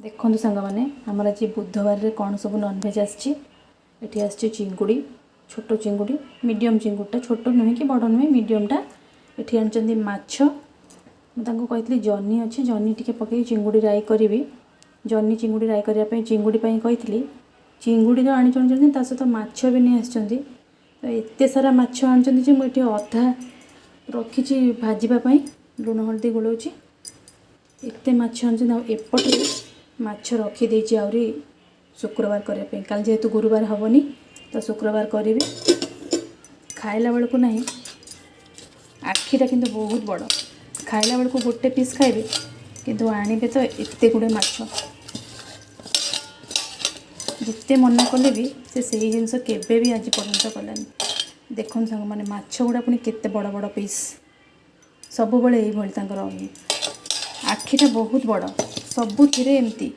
देखो सांग मैंने आमर आज बुधवार कौन सब नॉनभेज आसी आस चिंगुड़ी छोट चिंगुड़ी मीडियम चिंगुड़टा छोट नुहे कि बड़ नुहे मीडियमटा ये आनी माछ मुझे जन्नी अच्छी जन्नी टी पकई चिंगुड़ी राई करी जन्नी चिंगुड़ी राई करने चिंगुड़ी कही चिंगुड़ी तो आनी सहित माछ भी नहीं आसते तो एत सारा माछ आनी मुझे अधा रखी भाजवाई लुण हल्दी गोलाऊँच एत माछ आनी एपटे माछ रखीदे आहरी शुक्रवार करने काल जेहेतु गुरुवार हेनी तो शुक्रवार करी खाइला बेलू ना आखिटा किंतु बहुत बड़ खाइला बेलू गोटे पीस खाइबे किंतु आणवे तो एत गुड़े माछ जिते मना कले भी से जिनस केबे भी आज पर्यंत कलानी देखो सांग मैंने माछ गुड़ा पुणी केते बड़ बड़ पीस सब बड़े यही आखिटा बहुत बड़ सबुथिरे एमती